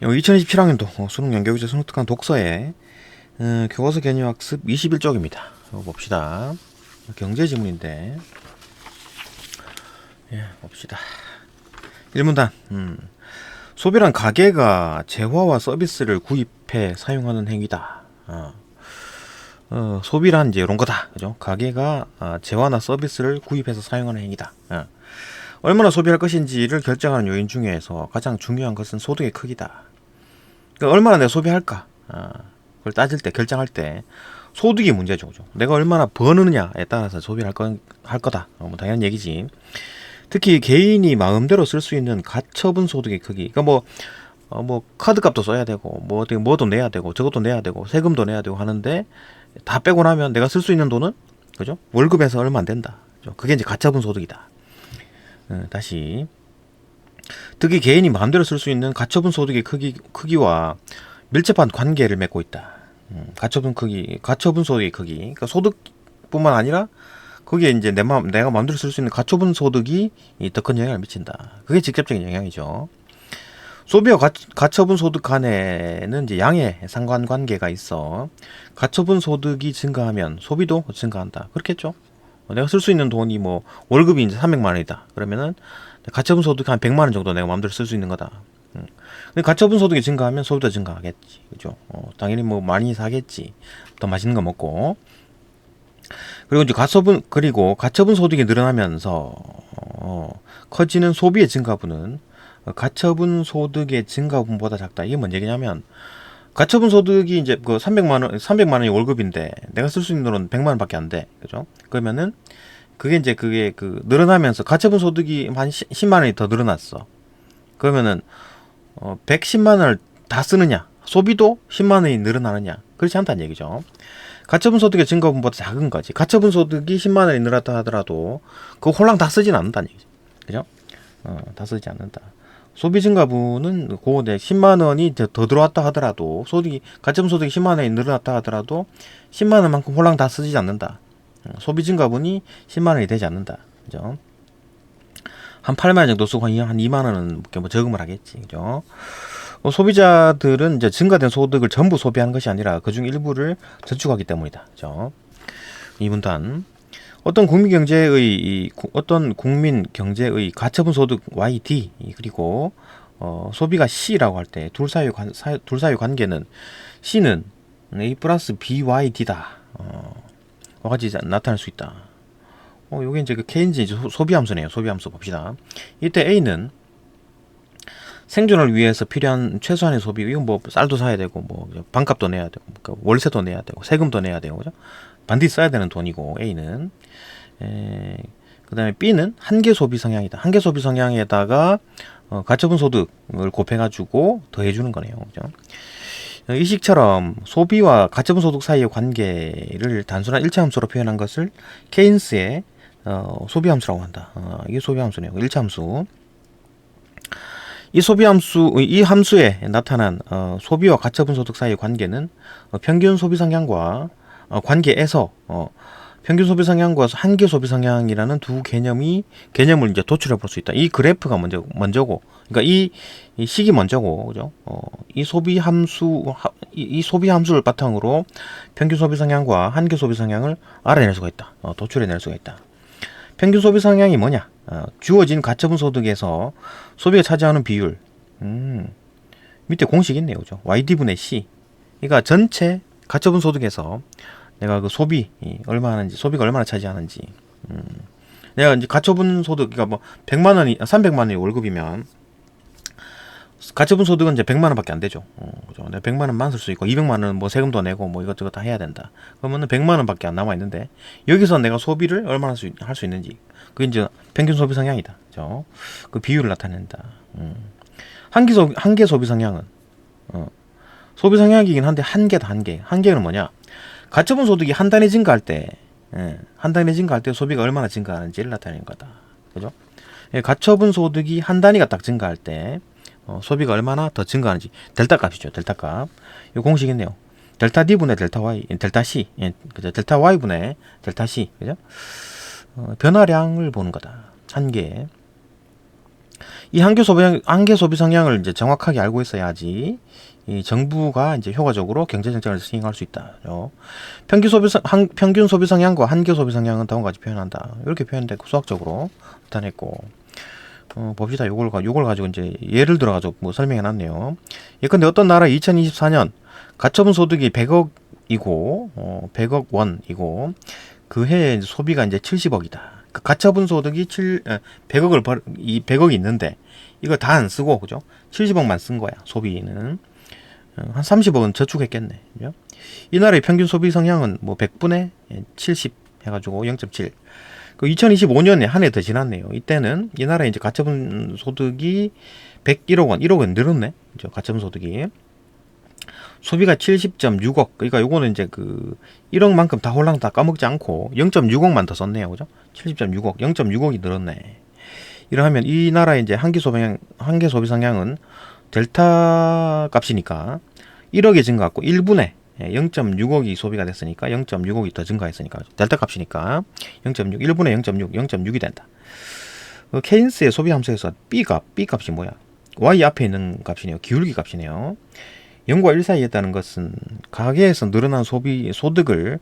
2027학년도 수능 연계교재 수능특강 독서에 교과서 개념학습 21쪽입니다. 봅시다. 경제지문인데 봅시다. 1문단 소비란 가게가 재화와 서비스를 구입해 사용하는 행위다. 소비란 이제 이런 거다. 그죠? 가게가 재화나 서비스를 구입해서 사용하는 행위다. 얼마나 소비할 것인지를 결정하는 요인 중에서 가장 중요한 것은 소득의 크기다. 그러니까 얼마나 내가 소비할까? 그걸 따질 때, 결정할 때 소득이 문제죠. 그죠? 내가 얼마나 버느냐에 따라서 소비를 할 거다. 뭐 당연한 얘기지. 특히 개인이 마음대로 쓸 수 있는 가처분 소득의 크기. 그러니까 뭐 카드값도 써야 되고, 뭐도 내야 되고, 저것도 내야 되고, 세금도 내야 되고 하는데 다 빼고 나면 내가 쓸 수 있는 돈은 그죠? 월급에서 얼마 안 된다. 그죠? 그게 이제 가처분 소득이다. 다시. 특히 개인이 마음대로 쓸 수 있는 가처분 소득의 크기와 밀접한 관계를 맺고 있다. 가처분 소득의 크기. 그러니까 소득뿐만 아니라 거기에 이제 내가 마음대로 쓸 수 있는 가처분 소득이 더 큰 영향을 미친다. 그게 직접적인 영향이죠. 소비와 가처분 소득 간에는 이제 양의 상관관계가 있어. 가처분 소득이 증가하면 소비도 증가한다. 그렇겠죠? 내가 쓸 수 있는 돈이 뭐 월급이 이제 300만 원이다. 그러면은 가처분 소득 한 100만 원 정도 내가 마음대로 쓸 수 있는 거다. 근데 가처분 소득이 증가하면 소비도 증가하겠지. 그죠? 당연히 뭐 많이 사겠지. 더 맛있는 거 먹고. 그리고 이제 가처분 소득이 늘어나면서 커지는 소비의 증가분은 가처분 소득의 증가분보다 작다. 이게 뭔 얘기냐면 가처분 소득이 이제 그 300만 원이 월급인데 내가 쓸 수 있는 돈은 100만 원밖에 안 돼. 그죠? 그러면은 그게 늘어나면서 가처분 소득이 한 10만 원이 더 늘어났어. 그러면은 110만 원을 다 쓰느냐? 소비도 10만 원이 늘어나느냐? 그렇지 않다는 얘기죠. 가처분 소득의 증가분보다 작은 거지. 가처분 소득이 10만 원이 늘었다 하더라도 그거 홀랑 다 쓰진 않는다는 얘기죠. 그죠? 다 쓰지 않는다. 소비 증가분은 그 10만 원이 더 들어왔다 하더라도 가처분 소득이 10만 원이 늘어났다 하더라도 10만 원만큼 홀랑 다 쓰지 않는다. 소비 증가분이 10만 원이 되지 않는다. 그죠? 한 8만 원 정도 쓰고 한 2만 원은 뭐 저금을 하겠지. 그죠? 소비자들은 이제 증가된 소득을 전부 소비하는 것이 아니라 그중 일부를 저축하기 때문이다. 그죠? 2분단. 어떤 국민 경제의 가처분 소득 YD 그리고 소비가 C라고 할 때 둘 사이의 관계는 C는 A 플러스 BYD다. 같이 나타날 수 있다. 요게 이제 그 케인즈 소비 함수네요. 소비 함수 봅시다. 이때 A는 생존을 위해서 필요한 최소한의 소비. 이건 뭐 쌀도 사야 되고 뭐 반값도 내야 되고 그러니까 월세도 내야 되고 세금도 내야 되고 그죠? 반드시 써야 되는 돈이고 A는 그 다음에 B는 한계 소비 성향이다. 한계 소비 성향에다가 가처분 소득을 곱해가지고 더해주는 거네요. 그죠? 이 식처럼 소비와 가처분 소득 사이의 관계를 단순한 일차 함수로 표현한 것을 케인스의 소비 함수라고 한다. 이게 소비 함수네요. 일차 함수. 이 함수에 나타난 소비와 가처분 소득 사이의 관계는 평균 소비 성향과 관계에서 평균 소비 성향과 한계 소비 성향이라는 두 개념을 이제 도출해 볼 수 있다. 이 그래프가 먼저고, 그러니까 이 식이 먼저고, 그죠? 이 소비 함수를 바탕으로 평균 소비 성향과 한계 소비 성향을 알아낼 수가 있다. 도출해낼 수가 있다. 평균 소비 성향이 뭐냐? 주어진 가처분 소득에서 소비가 차지하는 비율. 밑에 공식이 있네요, 그죠? YD분의 C. 그러니까 전체 가처분 소득에서 내가 그 소비가 얼마나 차지하는지. 내가 이제 가처분 소득, 그러니까 뭐 300만 원이 월급이면 가처분 소득은 이제 100만 원밖에 안 되죠. 그죠? 내가 100만 원만 쓸 수 있고 200만 원은 뭐 세금도 내고 뭐 이것저것 다 해야 된다. 그러면은 100만 원밖에 안 남아 있는데 여기서 내가 소비를 얼마나 할 수 있는지. 그게 이제 평균 소비 성향이다. 그죠? 그 비율을 나타낸다. 한계 소비 성향은 소비 성향이긴 한데 한계다. 한계는 뭐냐? 가처분 소득이 한 단위 증가할 때 소비가 얼마나 증가하는지를 나타내는 거다. 그죠? 가처분 소득이 한 단위가 딱 증가할 때 소비가 얼마나 더 증가하는지 델타 값이죠. 델타 값. 이 공식 있네요. 델타 D분의 델타 Y, 델타 C. 그죠? 델타 Y분의 델타 C. 그죠? 변화량을 보는 거다. 한계. 이 한계 소비 성향을 이제 정확하게 알고 있어야지 이 정부가 이제 효과적으로 경제 정책을 시행할 수 있다. 평균 소비 성향과 한계 소비 성향은 다음과 같이 표현한다. 이렇게 표현되고 수학적으로 나타냈고, 봅시다. 요걸 가지고 이제 예를 들어 가지고 뭐 설명해 놨네요. 예컨대 어떤 나라 2024년 가처분 소득이 100억이고 100억 원이고 그 해에 이제 소비가 이제 70억이다. 그 가처분 소득이 100억이 있는데 이거 다 안 쓰고 그죠? 70억만 쓴 거야. 소비는 한 30억은 저축했겠네. 그죠? 이 나라의 평균 소비 성향은 뭐 100분의 70 해가지고 0.7. 그 2025년에 한 해 더 지났네요. 이때는 이 나라의 이제 가처분 소득이 101억 원, 1억 원 늘었네. 그죠? 가처분 소득이. 소비가 70.6억. 그러니까 요거는 이제 그 1억만큼 다 홀랑 다 까먹지 않고 0.6억만 더 썼네요. 그죠? 70.6억, 0.6억이 늘었네. 이러하면 이 나라의 이제 한계 소비 성향은 델타 값이니까 1억이 증가했고 1분에 0.6억이 소비가 됐으니까 0.6억이 더 증가했으니까 델타 값이니까 0.6, 1분에 0.6, 0.6이 된다. 케인스의 소비 함수에서 B 값이 뭐야? Y 앞에 있는 값이네요. 기울기 값이네요. 0과 1 사이에 있다는 것은 가계에서 늘어난 소득을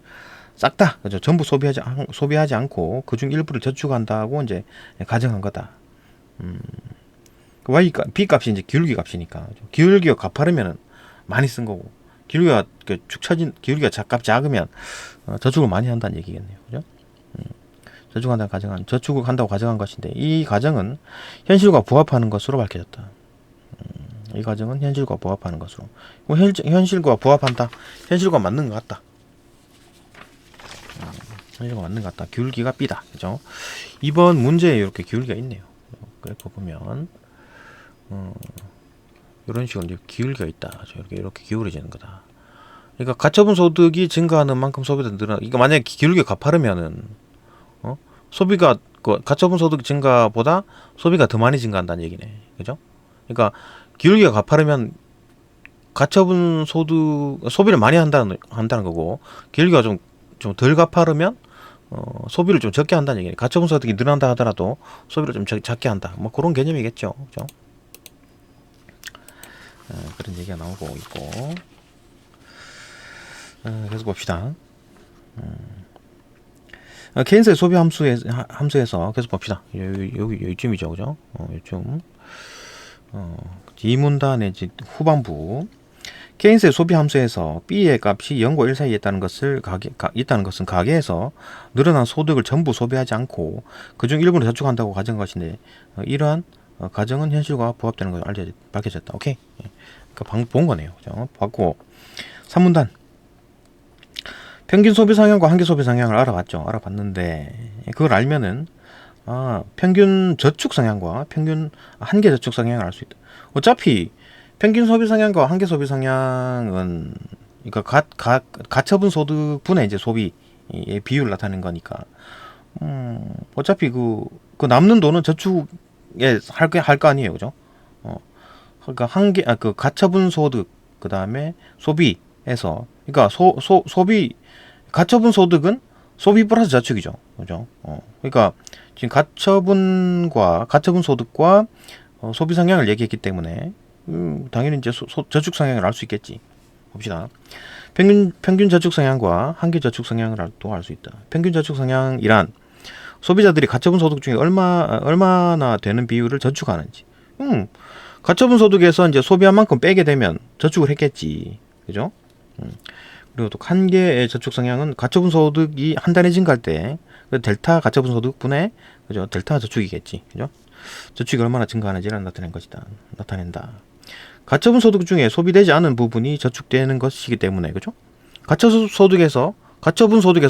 싹 다, 그죠? 전부 소비하지 않고 그중 일부를 저축한다고 이제 가정한 거다. B 값이 이제 기울기 값이니까. 기울기가 가파르면 많이 쓴 거고, 기울기가 기울기가 값 작으면 저축을 많이 한다는 얘기겠네요. 그죠? 저축을 한다고 가정한 것인데, 이 가정은 현실과 부합하는 것으로 밝혀졌다. 이 가정은 현실과 부합하는 것으로. 현실과 부합한다. 현실과 맞는 것 같다. 현실과 맞는 것 같다. 기울기가 B다. 그죠? 이번 문제에 이렇게 기울기가 있네요. 그래프 보면, 이런 식으로 이제 기울기가 있다. 이렇게 기울어지는 거다. 그러니까 가처분 소득이 증가하는 만큼 소비가 늘어나. 그러니까 만약에 기울기가 가파르면은, 소비가, 가처분 소득 증가보다 소비가 더 많이 증가한다는 얘기네. 그죠? 그러니까 기울기가 가파르면 가처분 소비를 많이 한다는 거고, 기울기가 좀 덜 가파르면 소비를 좀 적게 한다는 얘기네. 가처분 소득이 늘어난다 하더라도 소비를 좀 작게 한다. 뭐 그런 개념이겠죠. 그죠? 그런 얘기가 나오고 있고. 계속 봅시다. 케인스의 소비 함수에서 계속 봅시다. 여기쯤이죠. 그죠? 요쯤. 이 문단의 후반부. 케인스의 소비 함수에서 B의 값이 0과 1 사이에 있다는 것은 가계에서 늘어난 소득을 전부 소비하지 않고 그중 일부를 저축한다고 가정한 것인데, 이러한 가정은 현실과 부합되는 것을 밝혀졌다. 오케이. 그러니까 본 거네요. 그죠? 봤고, 3문단. 평균 소비 성향과 한계 소비 성향을 알아봤는데, 그걸 알면은, 평균 저축 성향과 한계 저축 성향을 알 수 있다. 어차피, 평균 소비 성향과 한계 소비 성향은, 그러니까 가처분 소득 분의 이제 소비의 비율을 나타내는 거니까, 어차피 그 남는 돈은 저축에 할 거 아니에요. 그죠? 그러니까 그 가처분 소득, 그 다음에 소비에서, 그러니까 가처분 소득은 소비 플러스 저축이죠. 그죠? 그러니까 지금 가처분 소득과 소비 성향을 얘기했기 때문에 당연히 이제 저축 성향을 알 수 있겠지. 봅시다. 평균 저축 성향과 한계 저축 성향을 또 알 수 있다. 평균 저축 성향이란 소비자들이 가처분 소득 중에 얼마나 되는 비율을 저축하는지. 가처분 소득에서 이제 소비한 만큼 빼게 되면 저축을 했겠지. 그죠? 그리고 또 한계의 저축 성향은 가처분 소득이 한 달에 증가할 때 델타 가처분 소득 분의, 그죠? 델타 저축이겠지. 그죠? 저축이 얼마나 증가하는지를 나타낸다. 가처분 소득 중에 소비되지 않은 부분이 저축되는 것이기 때문에, 그죠? 가처분 소득에서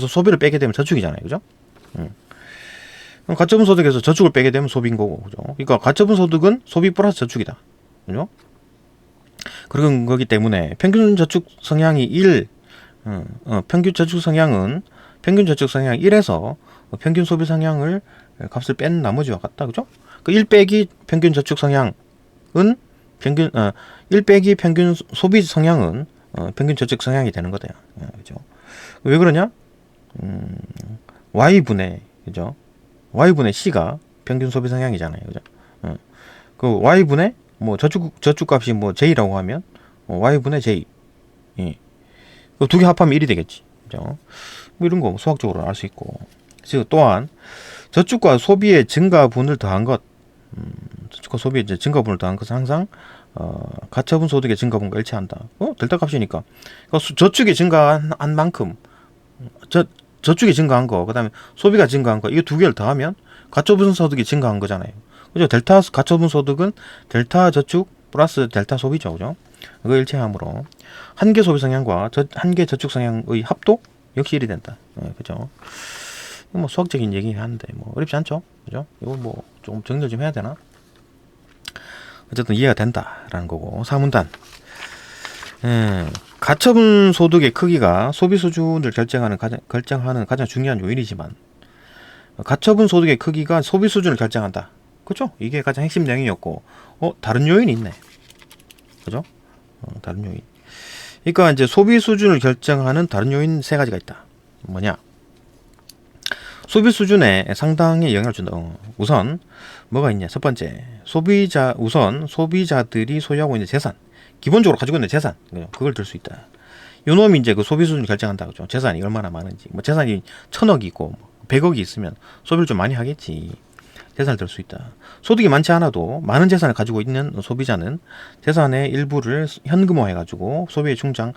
소비를 빼게 되면 저축이잖아요. 그죠? 그럼 가처분 소득에서 저축을 빼게 되면 소비인 거고, 그죠? 그러니까 가처분 소득은 소비 플러스 저축이다. 그죠? 그런 거기 때문에 평균 저축 성향이 평균 저축 성향 1에서 평균 소비 성향을 값을 뺀 나머지와 같다. 그죠? 그 1 빼기 평균 저축 성향은 1 빼기 평균 소비 성향은 평균 저축 성향이 되는 거다. 그죠? 왜 그러냐? Y분의, 그죠? Y분의 C가 평균 소비 성향이잖아요. 그죠? 그 y분의 뭐 저축 값이 뭐 j라고 하면 y분의 j. 예. 그 두 개 합하면 1이 되겠지. 그죠? 뭐 이런 거 수학적으로 알 수 있고. 즉 또한 저축과 소비의 증가분을 더한 것, 저축과 소비의 이제 증가분을 더한 것은 항상 가처분 소득의 증가분과 일치한다. 델타 값이니까. 그러니까 저축이 증가한 만큼 저축이 증가한 거, 그다음에 소비가 증가한 거, 이거 두 개를 더하면 가처분 소득이 증가한 거잖아요. 그죠? 델타 가처분 소득은 델타 저축 플러스 델타 소비죠. 그죠? 그 일치함으로 한계 소비 성향과 한계 저축 성향의 합도 역시 1이 된다. 그죠? 뭐 수학적인 얘기긴 한데 뭐 어렵지 않죠. 그죠? 이거 뭐 좀 정리를 좀 해야 되나? 어쨌든 이해가 된다라는 거고. 사문단. 가처분 소득의 크기가 소비 수준을 결정하는 가장 중요한 요인이지만 가처분 소득의 크기가 소비 수준을 결정한다. 그죠? 이게 가장 핵심 내용이었고, 다른 요인이 있네. 그죠? 다른 요인. 그러니까 이제 소비 수준을 결정하는 다른 요인 세 가지가 있다. 뭐냐? 소비 수준에 상당히 영향을 준다. 우선 뭐가 있냐? 첫 번째, 우선 소비자들이 소유하고 있는 재산, 기본적으로 가지고 있는 재산, 그걸 들 수 있다. 요놈이 이제 그 소비 수준을 결정한다. 그죠? 재산이 얼마나 많은지. 뭐 재산이 1,000억이고 100억이 있으면 소비를 좀 많이 하겠지. 재산을 들 수 있다. 소득이 많지 않아도 많은 재산을 가지고 있는 소비자는 재산의 일부를 현금화해가지고 소비에 충당할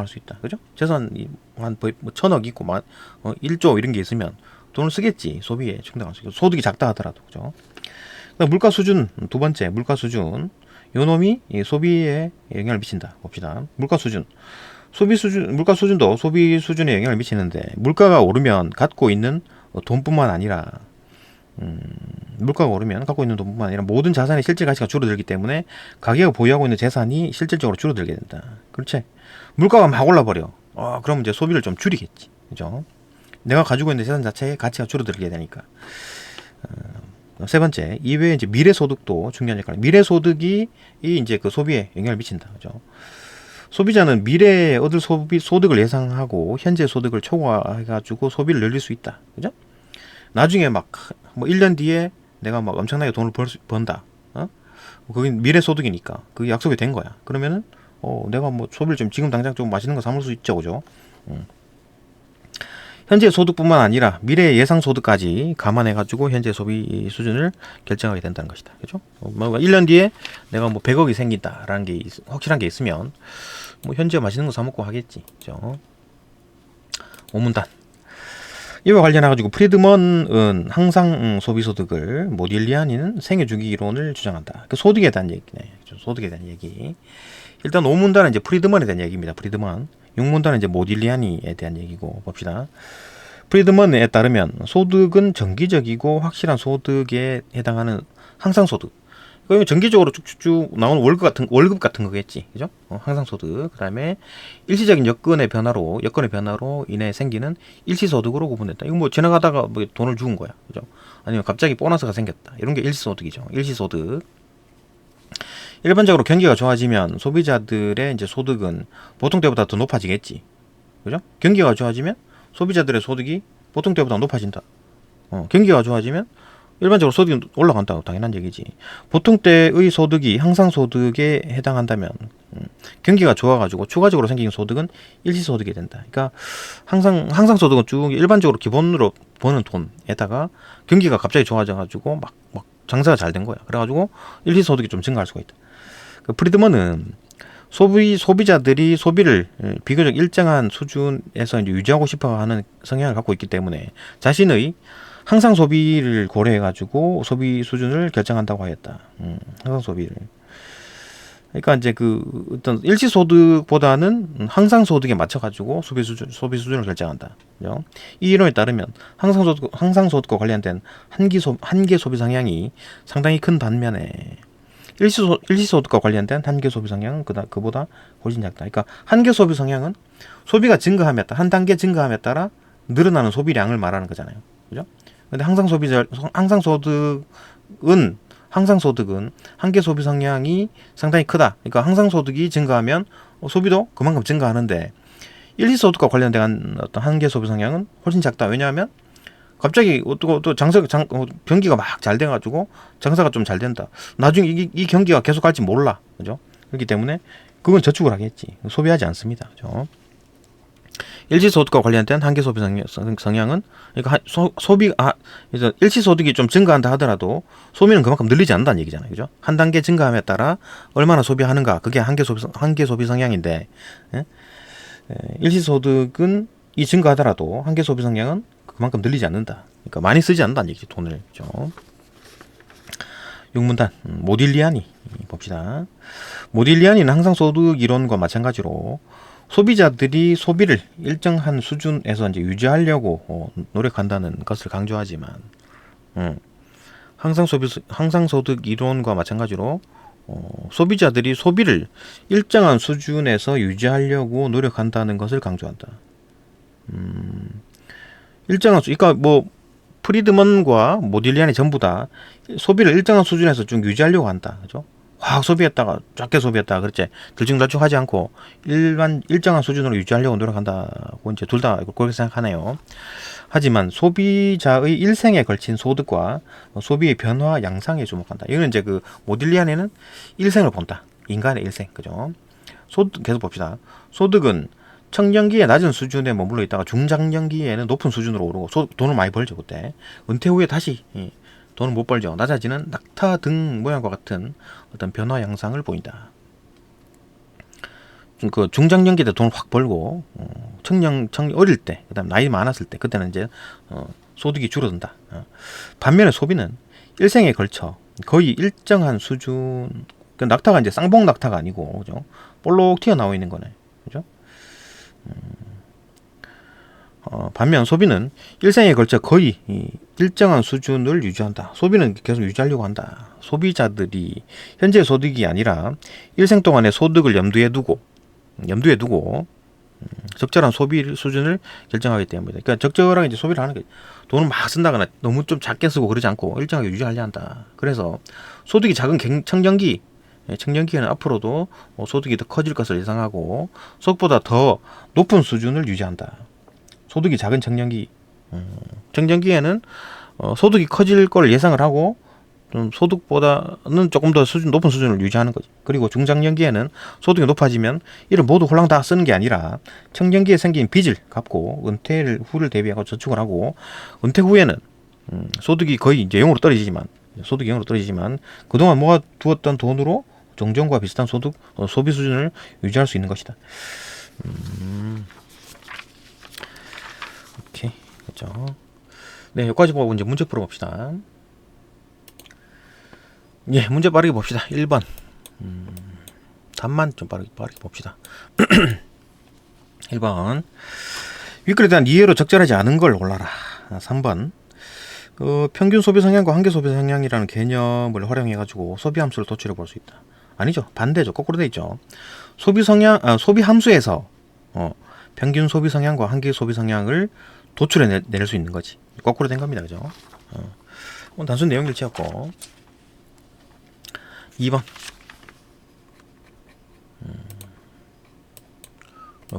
수 있다. 그죠? 재산이 한 1,000억 있고 1조 이런 게 있으면 돈을 쓰겠지. 소비에 충당할 수 있고. 소득이 작다 하더라도. 그죠? 물가 수준, 두 번째, 물가 수준. 요놈이 소비에 영향을 미친다. 봅시다. 물가 수준. 물가 수준도 소비 수준에 영향을 미치는데, 물가가 오르면 갖고 있는 돈뿐만 아니라 물가가 오르면 갖고 있는 돈뿐만 아니라 모든 자산의 실질 가치가 줄어들기 때문에 가게가 보유하고 있는 재산이 실질적으로 줄어들게 된다. 그렇지? 물가가 막 올라버려. 그럼 이제 소비를 좀 줄이겠지. 그죠? 내가 가지고 있는 재산 자체의 가치가 줄어들게 되니까. 세 번째, 이외에 이제 미래소득도 중요한 역할. 미래소득이 이제 그 소비에 영향을 미친다. 그죠? 소비자는 미래에 얻을 소득을 예상하고 현재 소득을 초과해가지고 소비를 늘릴 수 있다. 그죠? 나중에 뭐 1년 뒤에 내가 막 엄청나게 돈을 번다. 그게 미래 소득이니까. 그게 약속이 된 거야. 그러면은, 내가 뭐 소비를 좀 지금 당장 좀 맛있는 거 사먹을 수 있죠. 그죠? 현재 소득뿐만 아니라 미래 예상 소득까지 감안해가지고 현재 소비 수준을 결정하게 된다는 것이다. 그죠? 1년 뒤에 내가 뭐 100억이 생긴다라는 게 확실한 게 있으면, 뭐 현재 맛있는 거 사먹고 하겠지. 그죠? 오문단. 이와 관련해가지고 프리드먼은 항상 소비소득을 모딜리아니는 생애주기 이론을 주장한다. 그 소득에 대한 얘기네. 소득에 대한 얘기. 일단 5문단은 이제 프리드먼에 대한 얘기입니다. 프리드먼. 6문단은 이제 모딜리아니에 대한 얘기고 봅시다. 프리드먼에 따르면 소득은 정기적이고 확실한 소득에 해당하는 항상소득. 그러면 정기적으로 쭉쭉 나오는 월급 같은 거겠지. 그죠? 항상소득. 그 다음에 일시적인 여건의 변화로 인해 생기는 일시소득으로 구분된다. 이거 뭐 지나가다가 뭐 돈을 주운 거야. 그죠? 아니면 갑자기 보너스가 생겼다. 이런 게 일시소득이죠. 일시소득. 일반적으로 경기가 좋아지면 소비자들의 이제 소득은 보통 때보다 더 높아지겠지. 그죠? 경기가 좋아지면 소비자들의 소득이 보통 때보다 높아진다. 경기가 좋아지면 일반적으로 소득이 올라간다고 당연한 얘기지. 보통 때의 소득이 항상소득에 해당한다면 경기가 좋아가지고 추가적으로 생긴 소득은 일시소득이 된다. 그러니까 항상소득은 쭉 일반적으로 기본으로 버는 돈에다가 경기가 갑자기 좋아져가지고 막 장사가 잘 된 거야. 그래가지고 일시소득이 좀 증가할 수가 있다. 그 프리드먼은 소비자들이 소비를 비교적 일정한 수준에서 이제 유지하고 싶어하는 성향을 갖고 있기 때문에 자신의 항상 소비를 고려해가지고 소비 수준을 결정한다고 하였다. 항상 소비를. 그러니까 이제 그 어떤 일시 소득보다는 항상 소득에 맞춰가지고 소비 수준을 결정한다. 그죠? 이 이론에 따르면 항상 소득과 관련된 한계 소비 성향이 상당히 큰 반면에 일시 소득과 관련된 한계 소비 성향은 그보다 훨씬 작다. 그러니까 한계 소비 성향은 소비가 증가함에 따라 한 단계 증가함에 따라 늘어나는 소비량을 말하는 거잖아요. 그죠? 근데 항상소득은 한계 소비 성향이 상당히 크다. 그러니까 항상소득이 증가하면 소비도 그만큼 증가하는데 일시소득과 관련된 어떤 한계 소비 성향은 훨씬 작다. 왜냐하면 갑자기 또 경기가 막 잘 돼가지고 장사가 좀 잘 된다. 나중에 이 경기가 계속 갈지 몰라. 그죠? 그렇기 때문에 그건 저축을 하겠지. 소비하지 않습니다. 그죠? 일시소득과 관련된 한계 소비 성향은 그러니까 그래서 일시소득이 좀 증가한다 하더라도 소비는 그만큼 늘리지 않는다는 얘기잖아요. 그죠? 한 단계 증가함에 따라 얼마나 소비하는가 그게 한계 소비 성향인데 일시소득은 이 증가하더라도 한계 소비 성향은 그만큼 늘리지 않는다. 그러니까 많이 쓰지 않는다는 얘기죠. 돈을. 그죠? 6문단 모딜리아니 봅시다. 모딜리아니는 항상 소득 이론과 마찬가지로 소비자들이 소비를 일정한 수준에서 이제 유지하려고 노력한다는 것을 강조하지만, 항상 소득 이론과 마찬가지로 소비자들이 소비를 일정한 수준에서 유지하려고 노력한다는 것을 강조한다. 그러니까 뭐 프리드먼과 모딜리안이 전부 다 소비를 일정한 수준에서 쭉 유지하려고 한다. 그죠? 확 소비했다가 작게 소비했다가 그렇지 들쭉날쭉 하지 않고 일정한 수준으로 유지하려고 노력한다고 이제 둘 다 그렇게 생각하네요. 하지만 소비자의 일생에 걸친 소득과 소비의 변화 양상에 주목한다. 이거는 이제 그 모딜리안에는 일생을 본다. 인간의 일생. 그죠? 계속 봅시다. 소득은 청년기에 낮은 수준에 머물러 있다가 중장년기에는 높은 수준으로 오르고 돈을 많이 벌죠. 그때 은퇴 후에 다시 돈을 못 벌죠. 낮아지는 낙타 등 모양과 같은 어떤 변화 양상을 보인다. 그 중장년기 때 돈을 확 벌고 청년 어릴 때, 그다음 나이 많았을 때 그때는 이제 소득이 줄어든다. 반면에 소비는 일생에 걸쳐 거의 일정한 수준, 그 낙타가 이제 쌍봉 낙타가 아니고 그죠? 볼록 튀어나와 있는 거네. 그죠? 반면 소비는 일생에 걸쳐 거의 일정한 수준을 유지한다. 소비는 계속 유지하려고 한다. 소비자들이 현재 소득이 아니라 일생 동안의 소득을 염두에 두고 적절한 소비 수준을 결정하기 때문이다. 그러니까 적절하게 이제 소비를 하는 게 돈을 막 쓴다거나 너무 좀 작게 쓰고 그러지 않고 일정하게 유지하려 한다. 그래서 소득이 작은 청년기에는 앞으로도 소득이 더 커질 것을 예상하고 소득보다 더 높은 수준을 유지한다. 소득이 작은 청년기에는 소득이 커질 걸 예상을 하고 좀 소득보다는 조금 더 높은 수준을 유지하는 거지. 그리고 중장년기에는 소득이 높아지면 이를 모두 홀랑 다 쓰는 게 아니라 청년기에 생긴 빚을 갚고 은퇴 후를 대비하고 저축을 하고 은퇴 후에는 소득이 거의 이제 소득이 0으로 떨어지지만 그동안 모아두었던 돈으로 종전과 비슷한 소비 수준을 유지할 수 있는 것이다. 오케이, 그렇죠. 네, 여기까지 보고 이제 문제 풀어봅시다. 예, 문제 빠르게 봅시다. 1번. 답만 좀 빠르게 봅시다. 1번. 윗글에 대한 이해로 적절하지 않은 걸 골라라. 3번. 평균 소비 성향과 한계 소비 성향이라는 개념을 활용해가지고 소비 함수를 도출해 볼 수 있다. 아니죠. 반대죠. 거꾸로 돼 있죠. 소비 함수에서 평균 소비 성향과 한계 소비 성향을 도출해 낼 수 있는 거지. 거꾸로 된 겁니다. 그죠? 단순 내용 일치였고. 2번.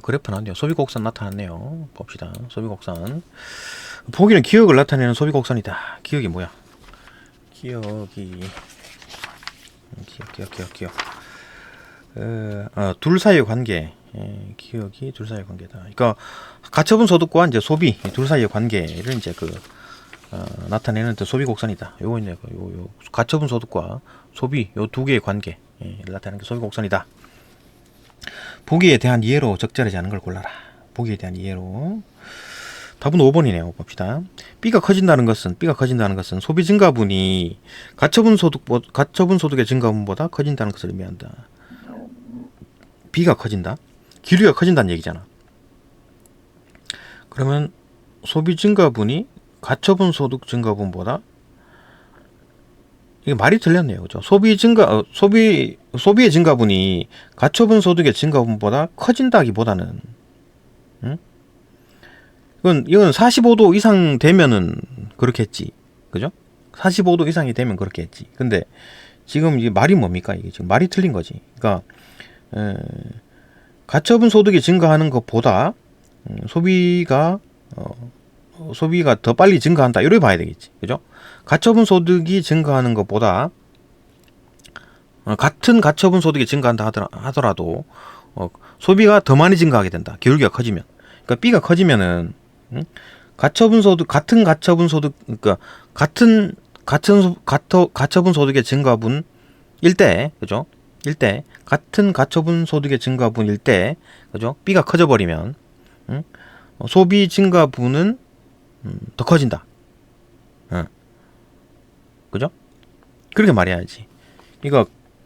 그래프 나왔네요. 소비곡선 나타났네요. 봅시다. 소비곡선. 보기는 기억을 나타내는 소비곡선이다. 기억이 뭐야? 기억. 둘 사이의 관계. 기억이 둘 사이의 관계다. 그러니까 가처분 소득과 이제 소비 둘 사이의 관계를 이제 나타내는 소비 곡선이다. 요거 있네요. 요 가처분 소득과 소비 요 두 개의 관계를 나타내는 게 소비 곡선이다. 보기에 대한 이해로 적절하지 않은 걸 골라라. 보기에 대한 이해로. 답은 5번이네요. 봅시다. B가 커진다는 것은 소비 증가분이 가처분 소득의 증가분보다 커진다는 것을 의미한다. B가 커진다. 기류가 커진다는 얘기잖아. 그러면 소비 증가분이 가처분 소득 증가분보다, 이게 말이 틀렸네요. 그죠? 소비의 증가분이 가처분 소득의 증가분보다 커진다기보다는, 이건 45도 이상 되면은 그렇겠지. 그죠? 45도 이상이 되면 그렇겠지. 근데 지금 이게 말이 뭡니까? 이게 지금 말이 틀린 거지. 그러니까 가처분 소득이 증가하는 것보다 소비가 소비가 더 빨리 증가한다 이렇게 봐야 되겠지. 그죠? 가처분 소득이 증가하는 것보다 같은 가처분 소득이 증가한다 하더라도 소비가 더 많이 증가하게 된다. 기울기가 커지면. 그러니까 B가 커지면은 가처분 소득 같은 가처분 소득 그러니까 같은 가처분 소득의 증가분일 때 그죠? 일때 같은 가처분 소득의 증가분일 때 그죠? B가 커져 버리면 소비 증가분은 더 커진다. 그죠? 그렇게 말해야지. 이거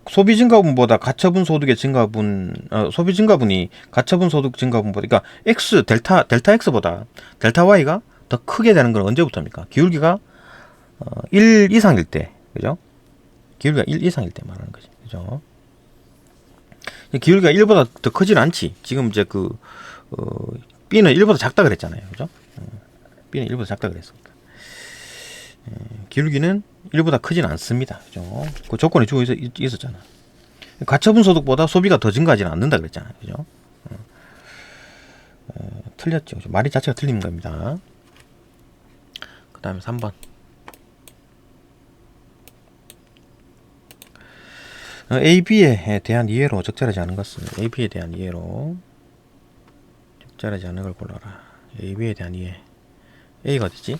소비 증가분보다 가처분 소득의 증가분, 소비 증가분이 가처분 소득 증가분보다, 그러니까 X, 델타 X보다 델타 Y가 더 크게 되는 건 언제부터입니까? 기울기가 1 이상일 때, 그죠? 기울기가 1 이상일 때 말하는 거지, 그죠? 기울기가 1보다 더 크진 않지. 지금 이제 B는 1보다 작다 그랬잖아요, 그죠? B는 1보다 작다 그랬으니까. 기울기는 1보다 크진 않습니다. 그죠? 그 조건이 주어 있었잖아. 가처분 소득보다 소비가 더 증가하지는 않는다 그랬잖아요. 그죠? 틀렸죠. 말이 자체가 틀린 겁니다. 그 다음에 3번. A, B에 대한 이해로 적절하지 않은 것은 A, B에 대한 이해로 적절하지 않은 걸 골라라. A, B에 대한 이해. A가 어디지?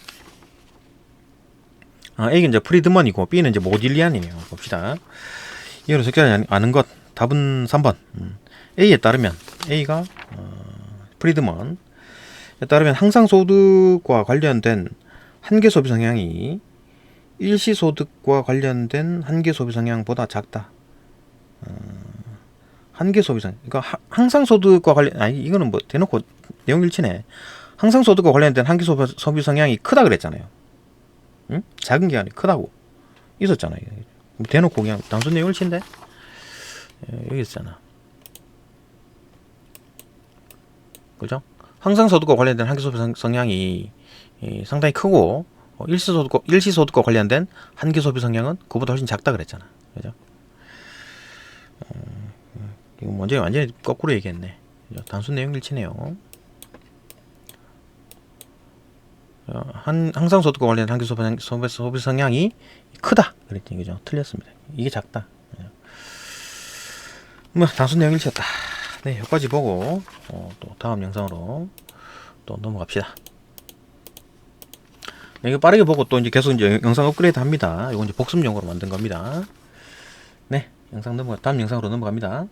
A가 이제 프리드먼이고 B는 이제 모딜리안이네요. 봅시다. 이해로 적절하지 않은 것. 답은 3번. A에 따르면 A가 프리드먼에 따르면 항상소득과 관련된 한계소비 성향이 일시소득과 관련된 한계소비 성향보다 작다. 한계소비 성향. 그러니까 항상소득과 관련 이거는 뭐 대놓고 내용 일치네. 항상소득과 관련된 한계소비 성향이 크다 그랬잖아요. 응? 작은 게 아니라 크다고 있었잖아요. 대놓고 그냥 단순 내용 일치인데 여기 있잖아. 그죠? 항상소득과 관련된 한계소비 성향이 상당히 크고 일시소득과 관련된 한계소비 성향은 그보다 훨씬 작다 그랬잖아. 그죠? 이거 완전히 거꾸로 얘기했네. 그죠? 단순 내용 일치네요. 항상소득과 관련된 한계소비 성향이 크다 그랬지. 그죠? 틀렸습니다. 이게 작다. 뭐 단순 내용 일치였다. 네, 여기까지 보고 또 다음 영상으로 또 넘어갑시다. 네, 이거 빠르게 보고 또 이제 계속 이제 영상 업그레이드 합니다. 이건 이제 복습용으로 만든 겁니다. 네, 다음 영상으로 넘어갑니다.